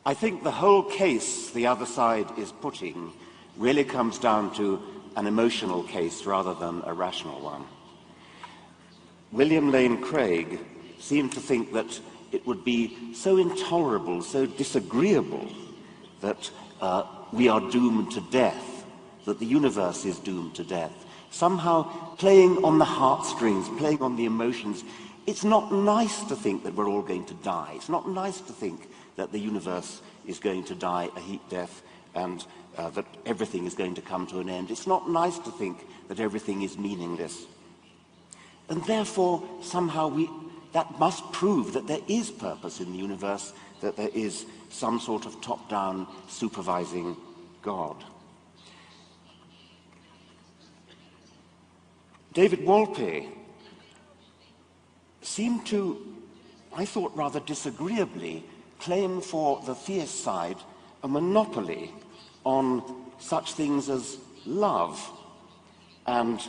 I think the whole case the other side is putting really comes down to an emotional case rather than a rational one. William Lane Craig seemed to think that it would be so intolerable, so disagreeable that we are doomed to death, that the universe is doomed to death. Somehow playing on the heartstrings, playing on the emotions. It's not nice to think that we're all going to die. It's not nice to think that the universe is going to die a heat death and that everything is going to come to an end. It's not nice to think that everything is meaningless. And therefore, somehow that must prove that there is purpose in the universe, that there is some sort of top-down supervising God. David Wolpe seemed to, I thought rather disagreeably, claim for the theist side a monopoly on such things as love and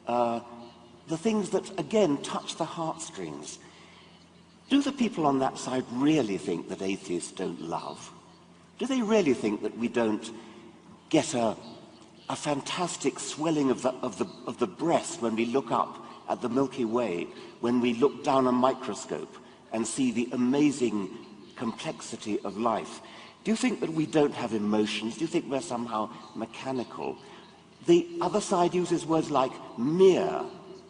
the things that, again, touch the heartstrings. Do the people on that side really think that atheists don't love? Do they really think that we don't get a fantastic swelling of the breast when we look up at the Milky Way, when we look down a microscope and see the amazing complexity of life? Do you think that we don't have emotions? Do you think we're somehow mechanical? The other side uses words like mere,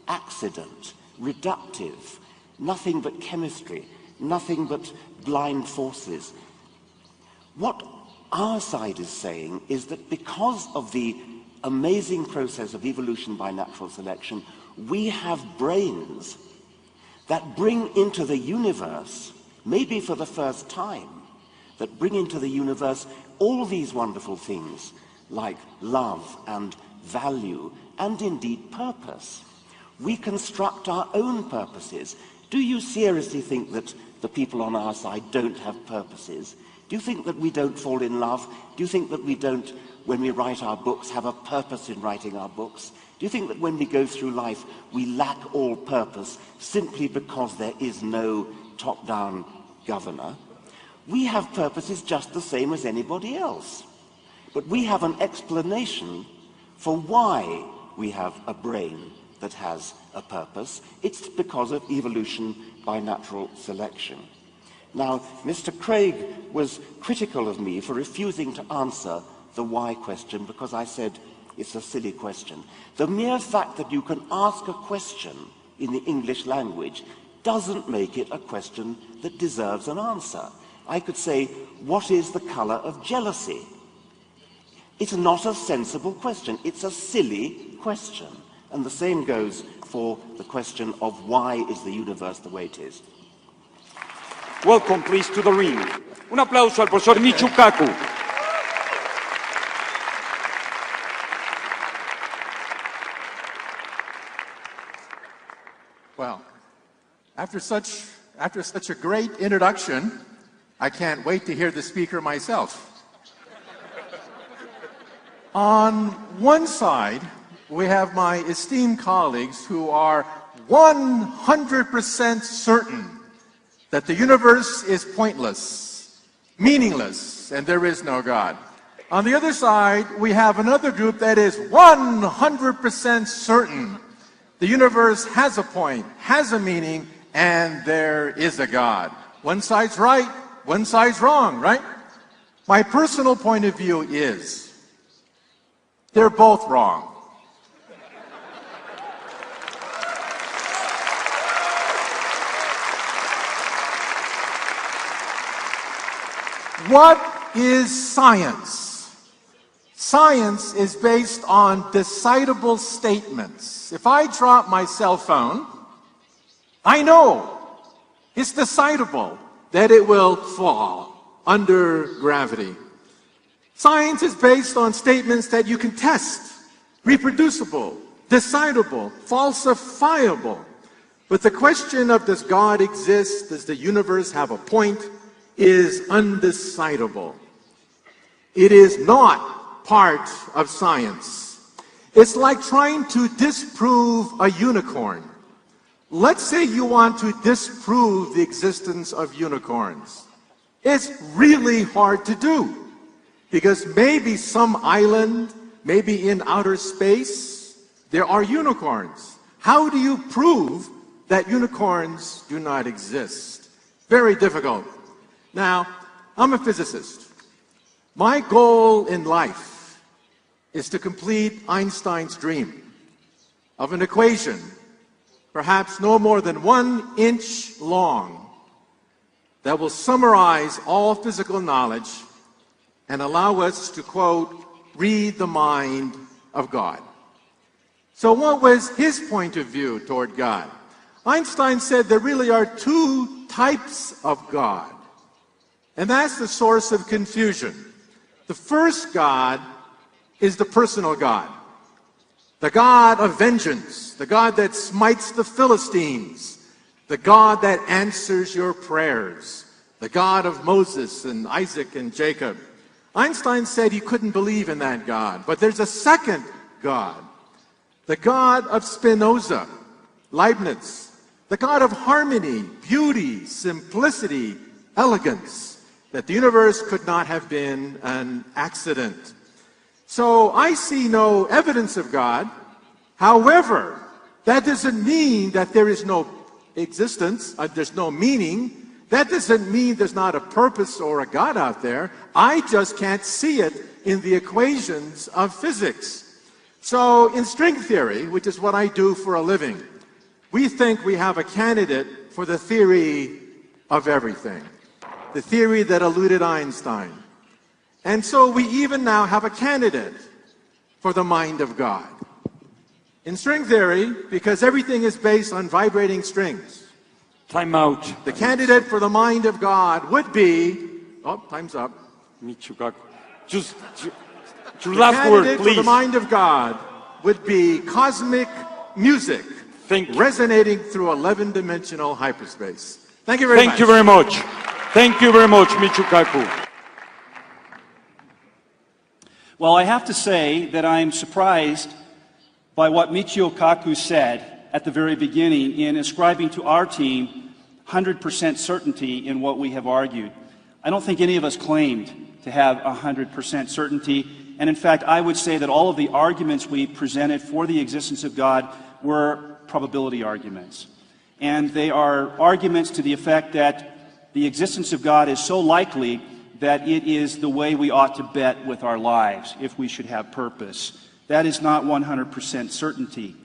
accident, reductive, nothing but chemistry, nothing but blind forces. What our side is saying is that because of the amazing process of evolution by natural selection, we have brains that bring into the universe, maybe for the first time, that bring into the universe all these wonderful things like love and value and indeed purpose. We construct our own purposes. Do you seriously think that the people on our side don't have purposes? Do you think that we don't fall in love? Do you think that we don't, when we write our books, have a purpose in writing our books? Do you think that when we go through life, we lack all purpose simply because there is no top-down governor? We have purposes just the same as anybody else. But we have an explanation for why we have a brain that has a purpose. It's because of evolution by natural selection. Now, Mr. Craig was critical of me for refusing to answer the why question because I said it's a silly question. The mere fact that you can ask a question in the English language doesn't make it a question that deserves an answer. I could say, what is the color of jealousy? It's not a sensible question. It's a silly question. And the same goes for the question of why is the universe the way it is. Welcome, please, to the ring. Un aplauso al profesor Michio Kaku. Well, after such a great introduction, I can't wait to hear the speaker myself. On one side, we have my esteemed colleagues who are 100% certain that the universe is pointless, meaningless, and there is no God. On the other side, we have another group that is 100% certain the universe has a point, has a meaning, and there is a God. One side's right, one side's wrong, right? My personal point of view is they're both wrong. What is science? Science is based on decidable statements. If I drop my cell phone, I know it's decidable that it will fall under gravity. Science is based on statements that you can test, reproducible, decidable, falsifiable. But the question of does God exist, does the universe have a point, is undecidable. It is not part of science. It's like trying to disprove a unicorn. Let's say you want to disprove the existence of unicorns. It's really hard to do, because maybe some island, maybe in outer space, there are unicorns. How do you prove that unicorns do not exist? Very difficult. Now, I'm a physicist. My goal in life is to complete Einstein's dream of an equation, perhaps no more than 1 inch long, that will summarize all physical knowledge and allow us to, quote, read the mind of God. So what was his point of view toward God? Einstein said there really are 2 types of God, and that's the source of confusion. The first God is the personal God, the God of vengeance, the God that smites the Philistines, the God that answers your prayers, the God of Moses and Isaac and Jacob. Einstein said he couldn't believe in that God, but there's a second God, the God of Spinoza, Leibniz, the God of harmony, beauty, simplicity, elegance, that the universe could not have been an accident. So I see no evidence of God. However, that doesn't mean that there is no existence, there's no meaning. That doesn't mean there's not a purpose or a God out there. I just can't see it in the equations of physics. So in string theory, which is what I do for a living, we think we have a candidate for the theory of everything, the theory that eluded Einstein. And so we even now have a candidate for the mind of God. In string theory, because everything is based on vibrating strings, Time out. the candidate for the mind of God would be, oh, time's up. Michio Kaku. Just your The last word, candidate please. for the mind of God would be cosmic music Thank you. resonating through 11-dimensional hyperspace. Thank you very much. Thank you very much. Thank you very much, Michio Kaku. Well, I have to say that I'm surprised by what Michio Kaku said at the very beginning in ascribing to our team 100% certainty in what we have argued. I don't think any of us claimed to have 100% certainty, and in fact, I would say that all of the arguments we presented for the existence of God were probability arguments. And they are arguments to the effect that the existence of God is so likely that it is the way we ought to bet with our lives if we should have purpose. That is not 100% certainty.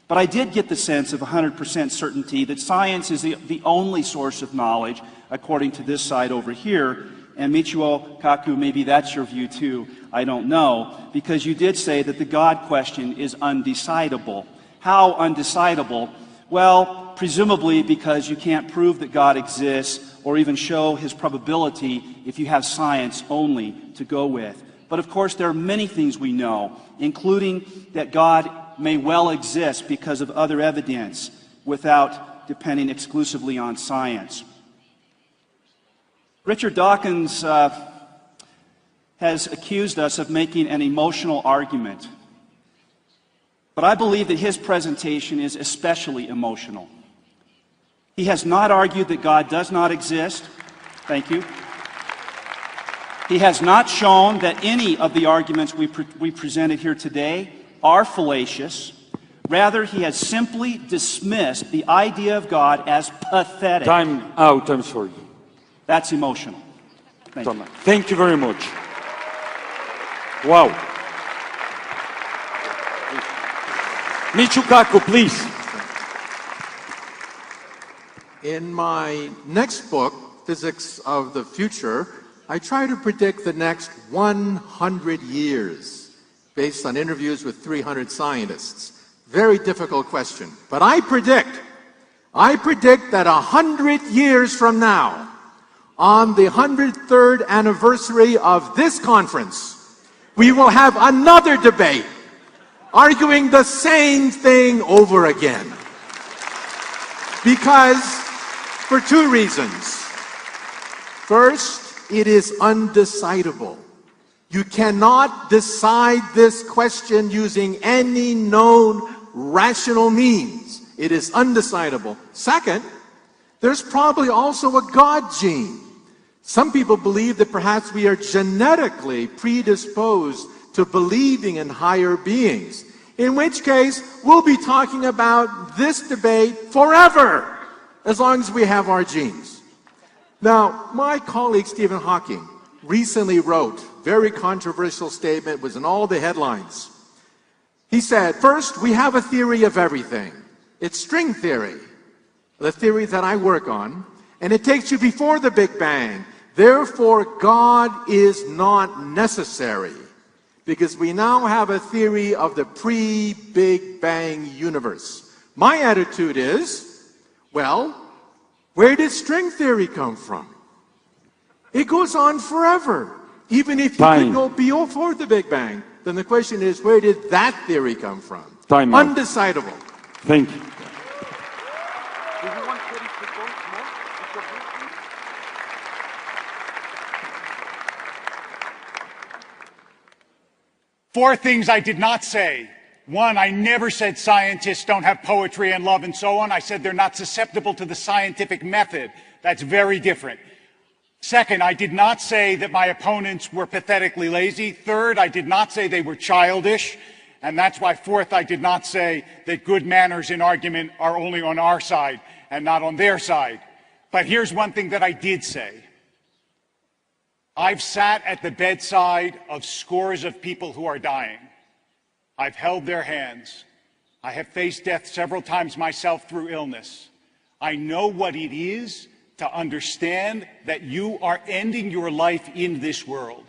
But I did get the sense of 100% certainty that science is the only source of knowledge, according to this side over here. And Michio Kaku, maybe that's your view too, I don't know, because you did say that the God question is undecidable. How undecidable? Well, presumably because you can't prove that God exists or even show his probability if you have science only to go with. But of course, there are many things we know, including that God may well exist because of other evidence without depending exclusively on science. Richard Dawkins has accused us of making an emotional argument. But I believe that his presentation is especially emotional. He has not argued that God does not exist. Thank you. He has not shown that any of the arguments we presented here today are fallacious. Rather, he has simply dismissed the idea of God as pathetic. Time out, I'm sorry. That's emotional. Thank you. Thank you very much. Wow. Michio Kaku, please. In my next book, Physics of the Future, I try to predict the next 100 years based on interviews with 300 scientists. Very difficult question. But I predict that 100 years from now, on the 103rd anniversary of this conference, we will have another debate arguing the same thing over again. Because, for 2 reasons. First, it is undecidable. You cannot decide this question using any known rational means. It is undecidable. Second, there's probably also a God gene. Some people believe that perhaps we are genetically predisposed to believing in higher beings, in which case we'll be talking about this debate forever, as long as we have our genes. Now, my colleague Stephen Hawking recently wrote a very controversial statement, was in all the headlines. He said, first, we have a theory of everything. It's string theory, the theory that I work on, and it takes you before the Big Bang. Therefore, God is not necessary, because we now have a theory of the pre-Big Bang universe. My attitude is, well, where did string theory come from? It goes on forever. Even if you could go before the Big Bang, then the question is, where did that theory come from? Time out. Undecidable. Thank you. Four things I did not say. One, I never said scientists don't have poetry and love and so on. I said they're not susceptible to the scientific method. That's very different. Second, I did not say that my opponents were pathetically lazy. Third, I did not say they were childish. And that's why, fourth, I did not say that good manners in argument are only on our side and not on their side. But here's one thing that I did say. I've sat at the bedside of scores of people who are dying. I've held their hands. I have faced death several times myself through illness. I know what it is to understand that you are ending your life in this world.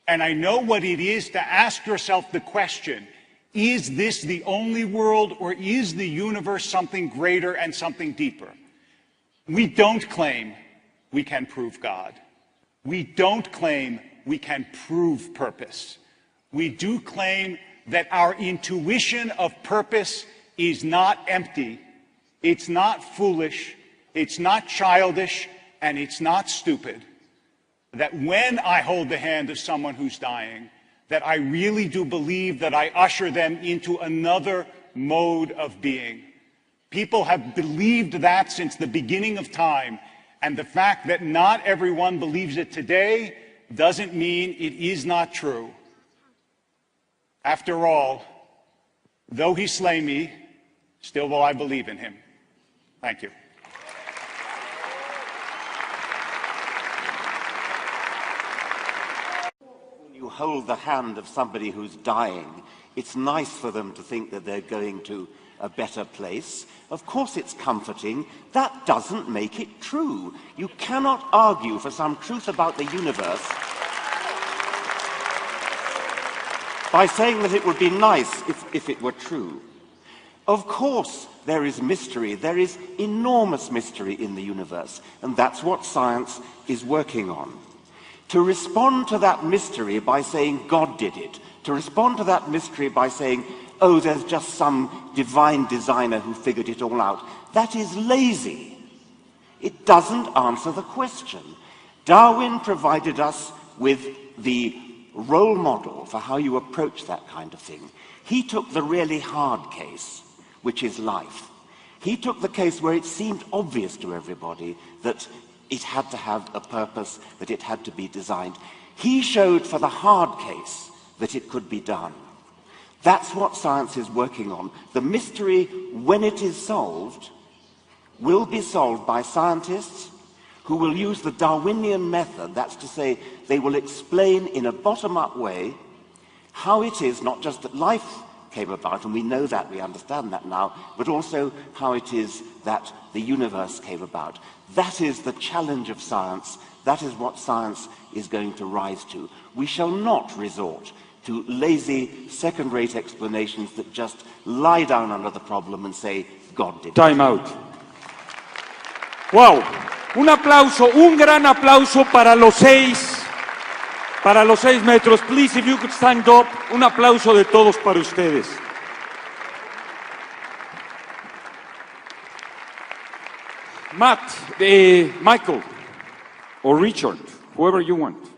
And I know what it is to ask yourself the question, is this the only world, or is the universe something greater and something deeper? We don't claim we can prove God. We don't claim we can prove purpose. We do claim that our intuition of purpose is not empty, it's not foolish, it's not childish, and it's not stupid. That when I hold the hand of someone who's dying, that I really do believe that I usher them into another mode of being. People have believed that since the beginning of time, and the fact that not everyone believes it today doesn't mean it is not true. After all, though he slay me, still will I believe in him. Thank you. When you hold the hand of somebody who's dying, it's nice for them to think that they're going to a better place. Of course it's comforting. That doesn't make it true. You cannot argue for some truth about the universe by saying that it would be nice if it were true. Of course there is mystery. There is enormous mystery in the universe, and that's what science is working on. To respond to that mystery by saying God did it, to respond to that mystery by saying, oh, there's just some divine designer who figured it all out, that is lazy. It doesn't answer the question. Darwin provided us with the role model for how you approach that kind of thing. He took the really hard case, which is life. He took the case where it seemed obvious to everybody that it had to have a purpose, that it had to be designed. He showed for the hard case that it could be done. That's what science is working on. The mystery, when it is solved, will be solved by scientists who will use the Darwinian method. That's to say, they will explain in a bottom-up way how it is not just that life came about, and we know that, we understand that now, but also how it is that the universe came about. That is the challenge of science. That is what science is going to rise to. We shall not resort to lazy, second-rate explanations that just lie down under the problem and say, God did it. Time out. Wow. Un aplauso, un gran aplauso para los seis metros. Please, if you could stand up, un aplauso de todos para ustedes. Matt, Michael, or Richard, whoever you want.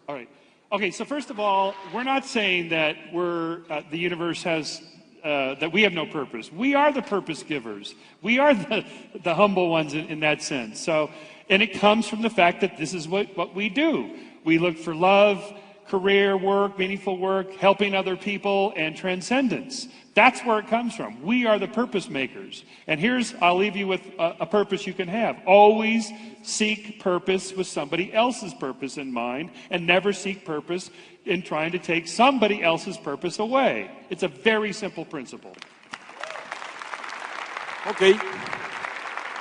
All right. Okay, so first of all, we're not saying that the universe has, that we have no purpose. We are the purpose givers. We are the humble ones in that sense. So And it comes from the fact that this is what we do. We look for love, career, work, meaningful work, helping other people, and transcendence. That's where it comes from. We are the purpose makers. And I'll leave you with a purpose you can have. Always seek purpose with somebody else's purpose in mind, and never seek purpose in trying to take somebody else's purpose away. It's a very simple principle. Okay.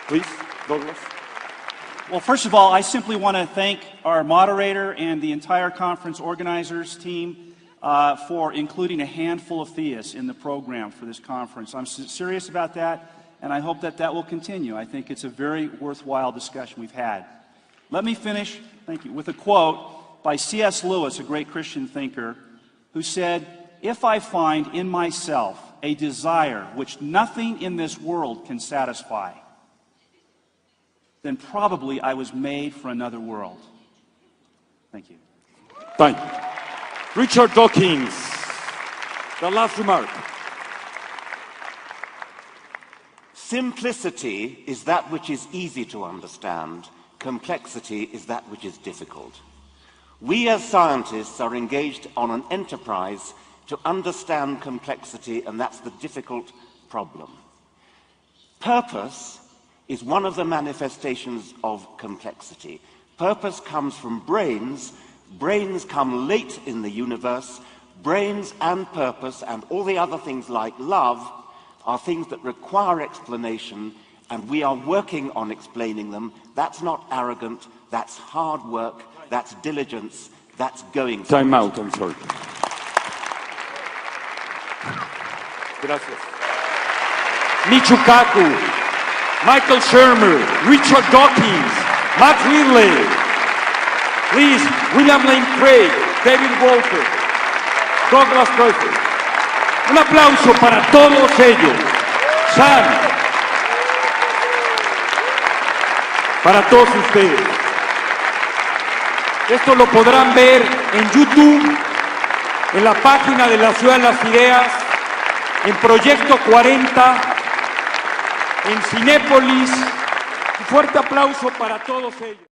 Please, Douglas. Well, first of all, I simply want to thank our moderator and the entire conference organizers team for including a handful of theists in the program for this conference. I'm serious about that, and I hope that will continue. I think it's a very worthwhile discussion we've had. Let me finish, thank you, with a quote by C.S. Lewis, a great Christian thinker, who said, "If I find in myself a desire which nothing in this world can satisfy, then probably I was made for another world." Thank you. Thank you. Richard Dawkins, the last remark. Simplicity is that which is easy to understand. Complexity is that which is difficult. We as scientists are engaged on an enterprise to understand complexity, and that's the difficult problem. Purpose is one of the manifestations of complexity. Purpose comes from brains. Brains come late in the universe. Brains and purpose and all the other things like love are things that require explanation, and we are working on explaining them. That's not arrogant, that's hard work, that's diligence, that's going for Time it. out, I'm sorry. Gracias. Michio Kaku, Michael Shermer, Richard Dawkins, Matt Ridley, please, William Lane Craig, David Walker, Douglas Coates. Un aplauso para todos ellos. Sam, para todos ustedes. Esto lo podrán ver en YouTube, en la página de la Ciudad de las Ideas, en Proyecto 40, en Cinépolis. Un fuerte aplauso para todos ellos.